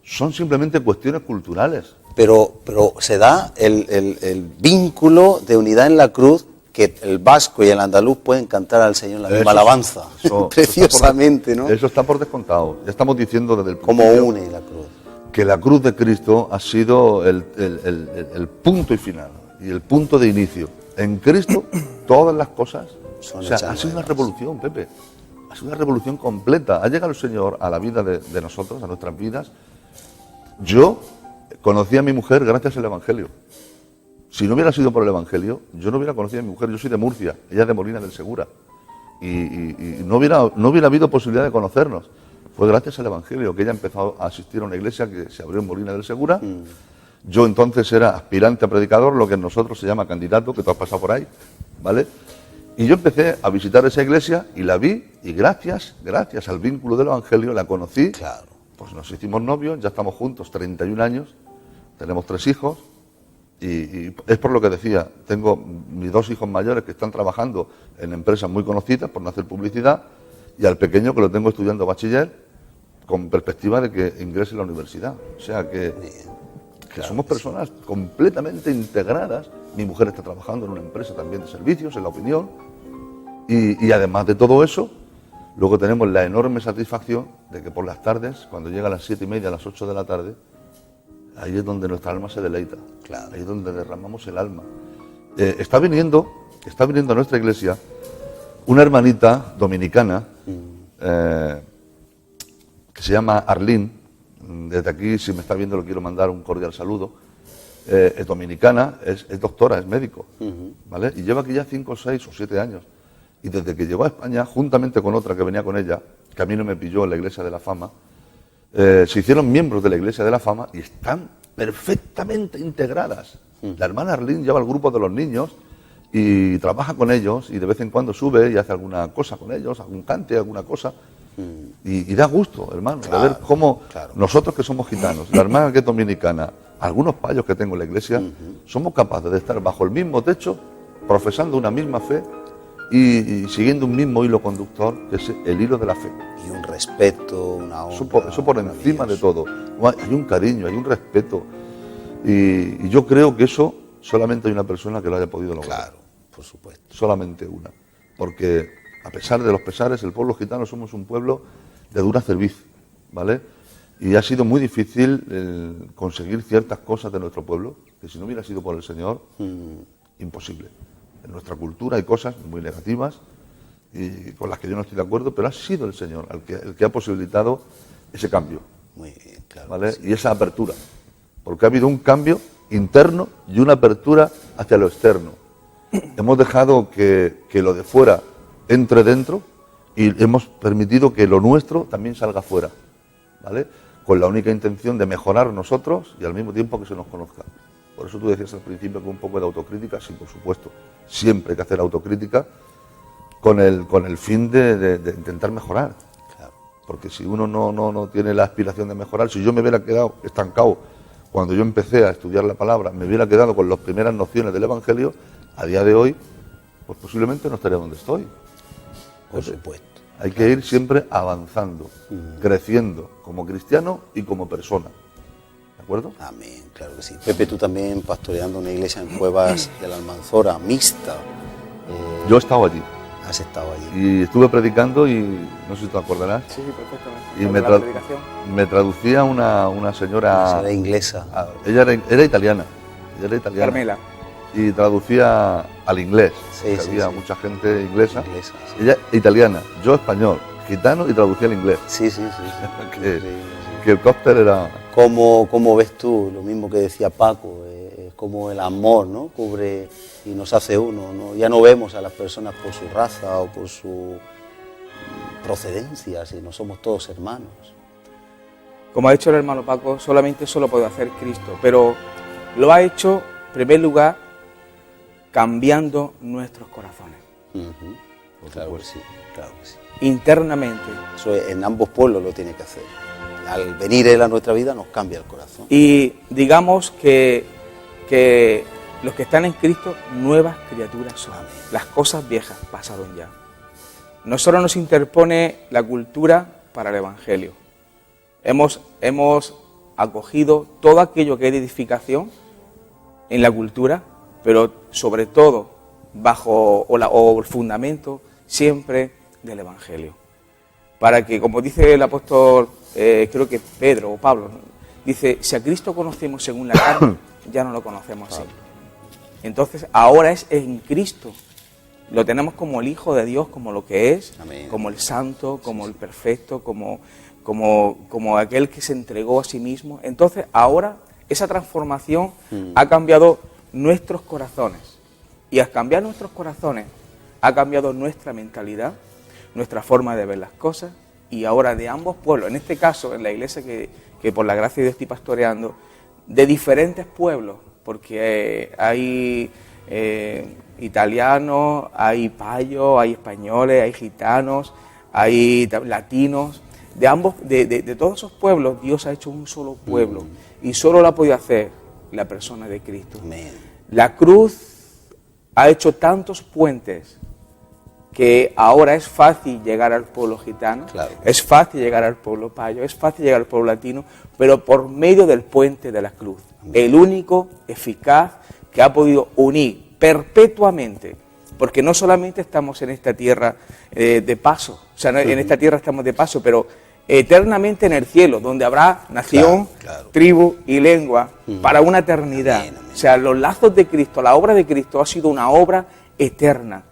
Son simplemente cuestiones culturales. Pero se da el vínculo de unidad en la cruz, que el vasco y el andaluz pueden cantar al Señor la misma Eso- alabanza, eso preciosamente, está ¿no? Eso está por descontado. Ya estamos diciendo desde el Como principio une la cruz. que la cruz de Cristo ha sido el punto y final y el punto de inicio. En Cristo todas las cosas, Son o sea, hechas ha sido una nuevas. revolución, Pepe. Ha sido una revolución completa. Ha llegado el Señor a la vida de nosotros, a nuestras vidas. Yo conocí a mi mujer gracias al Evangelio. Si no hubiera sido por el Evangelio, yo no hubiera conocido a mi mujer. Yo soy de Murcia, ella es de Molina del Segura. Y no hubiera habido posibilidad de conocernos. Fue gracias al Evangelio que ella empezó a asistir a una iglesia que se abrió en Molina del Segura. Yo entonces era aspirante a predicador, lo que en nosotros se llama candidato, que tú has pasado por ahí, ¿vale? Y yo empecé a visitar esa iglesia y la vi, y gracias al vínculo del Evangelio la conocí. Claro. Pues nos hicimos novios, ya estamos juntos 31 años, tenemos 3 hijos, y es por lo que decía, tengo mis 2 hijos mayores que están trabajando en empresas muy conocidas, por no hacer publicidad, y al pequeño que lo tengo estudiando bachiller, con perspectiva de que ingrese en la universidad. O sea que somos personas completamente integradas. Mi mujer está trabajando en una empresa también de servicios, en La Opinión, y además de todo eso, luego tenemos la enorme satisfacción de que por las tardes, cuando llega a las 7:30, a las 8 de la tarde, ahí es donde nuestra alma se deleita, Claro. ahí es donde derramamos el alma. Está viniendo a nuestra iglesia una hermanita dominicana que se llama Arlene. Desde aquí, si me está viendo, le quiero mandar un cordial saludo. Es dominicana, es doctora, es médico, ¿vale? Y lleva aquí ya 5, 6 o 7 años. Y desde que llegó a España, juntamente con otra que venía con ella, que a mí no me pilló en la Iglesia de la Fama, se hicieron miembros de la Iglesia de la Fama y están perfectamente integradas. La hermana Arlene lleva al grupo de los niños y trabaja con ellos y de vez en cuando sube y hace alguna cosa con ellos, algún cante, alguna cosa. Y da gusto, hermano, de ver cómo nosotros que somos gitanos, la hermana que es dominicana, algunos payos que tengo en la iglesia, somos capaces de estar bajo el mismo techo, profesando una misma fe y siguiendo un mismo hilo conductor, que es el hilo de la fe. Y un respeto, una honra. Eso por encima de todo. Hay un cariño, hay un respeto. Y yo creo que eso solamente hay una persona que lo haya podido lograr. Claro, por supuesto. Solamente una. Porque a pesar de los pesares, el pueblo gitano somos un pueblo de dura cerviz, ¿vale? Y ha sido muy difícil conseguir ciertas cosas de nuestro pueblo, que si no hubiera sido por el Señor, imposible. En nuestra cultura hay cosas muy negativas y con las que yo no estoy de acuerdo, pero ha sido el Señor el que ha posibilitado ese cambio. Muy bien, claro. ¿Vale? Sí. Y esa apertura. Porque ha habido un cambio interno y una apertura hacia lo externo. Hemos dejado que lo de fuera entre dentro y hemos permitido que lo nuestro también salga fuera, ¿vale? Con la única intención de mejorar nosotros y al mismo tiempo que se nos conozca. Por eso tú decías al principio que un poco de autocrítica, sí, por supuesto. Siempre hay que hacer autocrítica con el fin de intentar mejorar. Claro. Porque si uno no tiene la aspiración de mejorar, si yo me hubiera quedado estancado cuando yo empecé a estudiar la palabra, me hubiera quedado con las primeras nociones del Evangelio, a día de hoy, pues posiblemente no estaría donde estoy. Por supuesto. Hay que ir siempre avanzando, creciendo como cristiano y como persona. ¿De acuerdo? Amén, claro que sí. Pepe, tú también pastoreando una iglesia en Cuevas de la Almanzora, mixta. Yo he estado allí. Has estado allí. Y estuve predicando y no sé si te acordarás. Sí, perfectamente. Y me traducía una señora... Era inglesa. Ella era italiana. Carmela. Y traducía al inglés. Sí, sí, había sí. mucha gente inglesa. Sí. Ella italiana, yo español, gitano y traducía al inglés. Sí. Que el cóctel era... ¿Cómo ves tú? Lo mismo que decía Paco, como el amor, ¿no? Cubre y nos hace uno, ¿no? Ya no vemos a las personas por su raza o por su procedencia, sino somos todos hermanos. Como ha dicho el hermano Paco, solamente eso lo puede hacer Cristo, pero lo ha hecho, en primer lugar, cambiando nuestros corazones. Claro que sí, claro que sí. Internamente. Eso en ambos pueblos lo tiene que hacer. Al venir Él a nuestra vida nos cambia el corazón. Y digamos que los que están en Cristo, nuevas criaturas son. Las cosas viejas pasaron ya. No solo nos interpone la cultura para el Evangelio. Hemos acogido todo aquello que es de edificación en la cultura, pero sobre todo bajo el fundamento siempre del Evangelio. Para que, como dice el apóstol, creo que Pedro o Pablo, dice, si a Cristo conocemos según la carne, ya no lo conocemos así. Entonces, ahora es en Cristo. Lo tenemos como el Hijo de Dios, como lo que es, Amén. Como el santo, como el perfecto, como aquel que se entregó a sí mismo. Entonces, ahora esa transformación ha cambiado nuestros corazones. Y al cambiar nuestros corazones, ha cambiado nuestra mentalidad, nuestra forma de ver las cosas. Y ahora de ambos pueblos, en este caso, en la iglesia que por la gracia de Dios estoy pastoreando, de diferentes pueblos, porque hay italianos, hay payos, hay españoles, hay gitanos, hay latinos. De todos esos pueblos, Dios ha hecho un solo pueblo. Y solo lo ha podido hacer la persona de Cristo. Amén. La cruz ha hecho tantos puentes que ahora es fácil llegar al pueblo gitano, Claro. Es fácil llegar al pueblo payo, es fácil llegar al pueblo latino, pero por medio del puente de la cruz. El único eficaz que ha podido unir perpetuamente, porque no solamente estamos en esta tierra de paso, o sea, en esta tierra estamos de paso, pero eternamente en el cielo, donde habrá nación, Claro. tribu y lengua para una eternidad. Amén, amén. O sea, los lazos de Cristo, la obra de Cristo ha sido una obra eterna,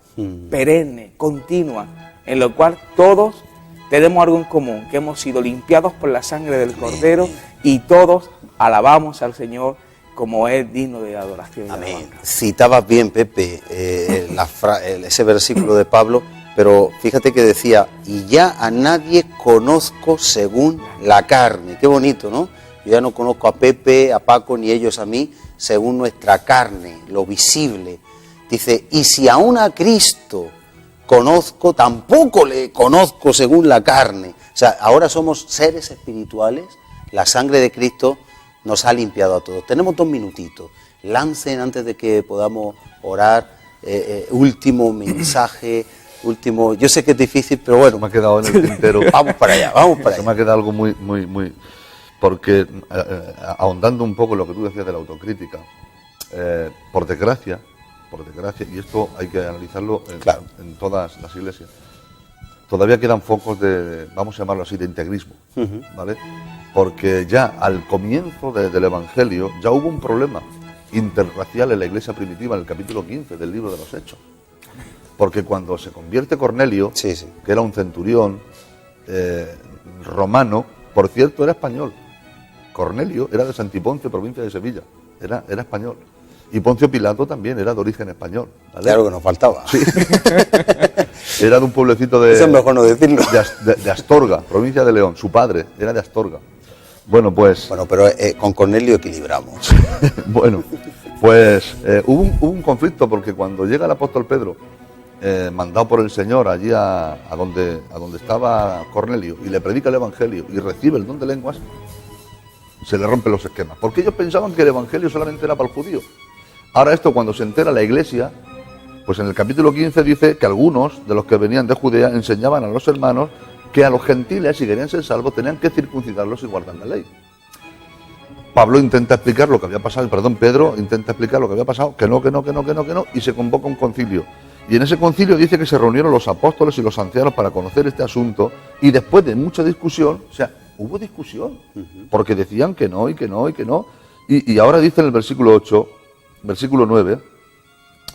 perenne, continua, en lo cual todos tenemos algo en común, que hemos sido limpiados por la sangre del Cordero y todos alabamos al Señor como es digno de adoración y Amén. alabanza. Citabas bien, Pepe, ese versículo de Pablo, pero fíjate que decía, y ya a nadie conozco según la carne. Qué bonito, ¿no? Yo ya no conozco a Pepe, a Paco, ni ellos a mí, según nuestra carne, lo visible. Dice, y si aún a Cristo conozco, tampoco le conozco según la carne. O sea, ahora somos seres espirituales, la sangre de Cristo nos ha limpiado a todos. Tenemos 2 minutitos. Lancen antes de que podamos orar, último mensaje, último... Yo sé que es difícil, pero bueno. Me ha quedado en el tintero. Vamos para allá, vamos para allá. Me ha quedado algo muy... Porque, ahondando un poco en lo que tú decías de la autocrítica, por desgracia, y esto hay que analizarlo en todas las iglesias, todavía quedan focos de, vamos a llamarlo así, de integrismo, ¿vale? Porque ya al comienzo del Evangelio ya hubo un problema interracial en la iglesia primitiva, en el capítulo 15 del libro de los Hechos. Porque cuando se convierte Cornelio, que era un centurión romano, por cierto, era español. Cornelio era de Santiponce, provincia de Sevilla, era español. Y Poncio Pilato también era de origen español, ¿vale? Claro que nos faltaba. Sí. Era de un pueblecito de... Eso es mejor no decirlo. De Astorga, provincia de León. Su padre era de Astorga. Bueno, pues... Bueno, pero con Cornelio equilibramos. Bueno, pues hubo un conflicto porque cuando llega el apóstol Pedro, mandado por el Señor allí a donde estaba Cornelio, y le predica el Evangelio y recibe el don de lenguas, se le rompen los esquemas. Porque ellos pensaban que el Evangelio solamente era para el judío. Ahora esto, cuando se entera la iglesia, pues en el capítulo 15 dice que algunos de los que venían de Judea enseñaban a los hermanos que a los gentiles, si querían ser salvos, tenían que circuncidarlos y guardar la ley. Pedro intenta explicar lo que había pasado, que no, y se convoca un concilio. Y en ese concilio dice que se reunieron los apóstoles y los ancianos para conocer este asunto, y después de mucha discusión, o sea, hubo discusión, porque decían que no, y ahora dice en el versículo 8, versículo 9,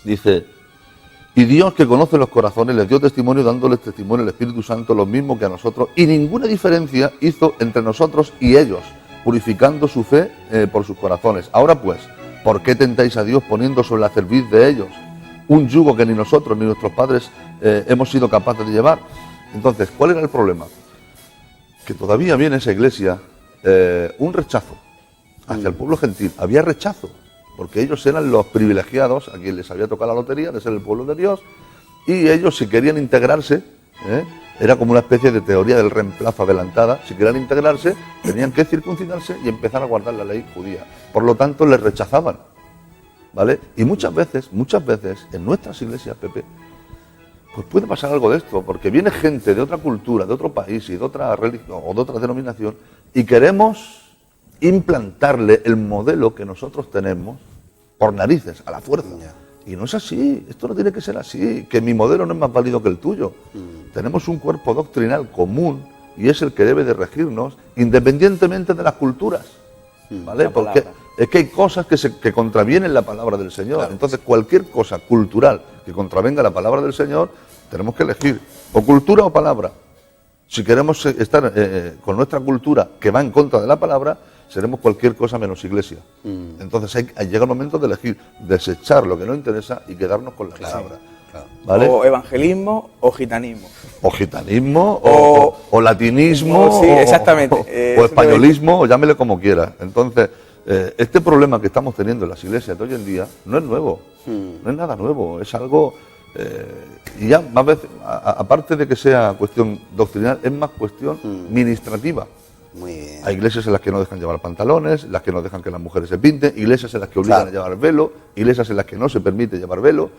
dice, y Dios que conoce los corazones les dio testimonio dándoles testimonio el Espíritu Santo, lo mismo que a nosotros, y ninguna diferencia hizo entre nosotros y ellos, purificando su fe por sus corazones. Ahora pues, ¿por qué tentáis a Dios poniendo sobre la cerviz de ellos un yugo que ni nosotros ni nuestros padres hemos sido capaces de llevar? Entonces, ¿cuál era el problema? Que todavía había en esa iglesia un rechazo hacia el pueblo gentil. Había rechazo, porque ellos eran los privilegiados, a quien les había tocado la lotería de ser el pueblo de Dios, y ellos, si querían integrarse, era como una especie de teoría del reemplazo adelantada, si querían integrarse, tenían que circuncidarse y empezar a guardar la ley judía. Por lo tanto, les rechazaban, ¿vale? Y muchas veces, en nuestras iglesias, Pepe, pues puede pasar algo de esto, porque viene gente de otra cultura, de otro país y de otra religión o de otra denominación, y queremos implantarle el modelo que nosotros tenemos por narices, a la fuerza. Y no es así, esto no tiene que ser así, que mi modelo no es más válido que el tuyo. Tenemos un cuerpo doctrinal común y es el que debe de regirnos independientemente de las culturas, ¿vale? Porque es que hay cosas que contravienen la palabra del Señor. Claro. Entonces, cualquier cosa cultural que contravenga la palabra del Señor, tenemos que elegir o cultura o palabra. Si queremos estar con nuestra cultura que va en contra de la palabra, seremos cualquier cosa menos iglesia. Entonces llega el momento de elegir, desechar lo que no interesa y quedarnos con la palabra. Claro. ¿Vale? O evangelismo o gitanismo. O gitanismo, o latinismo, sí, exactamente. O españolismo, o llámele como quiera. Entonces, este problema que estamos teniendo en las iglesias de hoy en día no es nuevo, no es nada nuevo, es algo... y ya más veces, aparte de que sea cuestión doctrinal, es más cuestión ministrativa. Muy bien. Hay iglesias en las que no dejan llevar pantalones, las que no dejan que las mujeres se pinten, iglesias en las que obligan a llevar velo, iglesias en las que no se permite llevar velo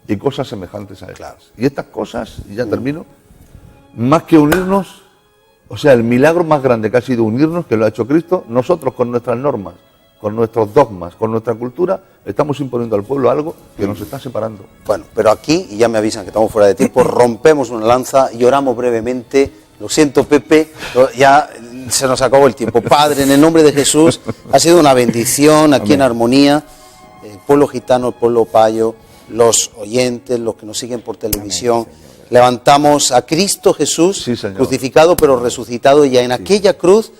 y cosas semejantes a estas. Y estas cosas, y ya termino, más que unirnos, o sea, el milagro más grande que ha sido unirnos, que lo ha hecho Cristo, nosotros con nuestras normas, con nuestros dogmas, con nuestra cultura, estamos imponiendo al pueblo algo que nos está separando. Bueno, pero aquí, y ya me avisan que estamos fuera de tiempo, rompemos una lanza y oramos brevemente. Lo siento, Pepe, ya se nos acabó el tiempo. Padre, en el nombre de Jesús, ha sido una bendición aquí en Armonía, el pueblo gitano, el pueblo payo, los oyentes, los que nos siguen por televisión. Levantamos a Cristo Jesús, crucificado pero resucitado, y en aquella cruz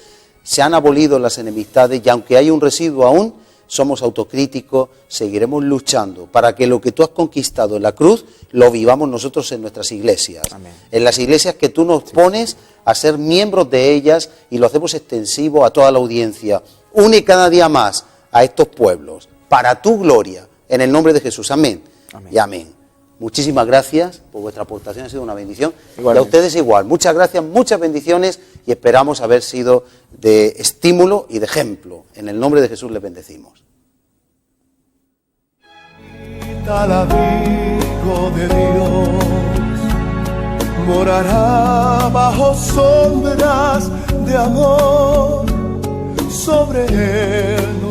se han abolido las enemistades, y aunque hay un residuo aún, somos autocríticos, seguiremos luchando para que lo que tú has conquistado en la cruz lo vivamos nosotros en nuestras iglesias. Amén. En las iglesias que tú nos pones a ser miembros de ellas y lo hacemos extensivo a toda la audiencia. Une cada día más a estos pueblos para tu gloria, en el nombre de Jesús. Amén. Amén. Y amén. Muchísimas gracias por vuestra aportación, ha sido una bendición. Igualmente. Y a ustedes igual. Muchas gracias, muchas bendiciones y esperamos haber sido de estímulo y de ejemplo. En el nombre de Jesús les bendecimos. Al abrigo de Dios, morará bajo sombras de amor, sobre él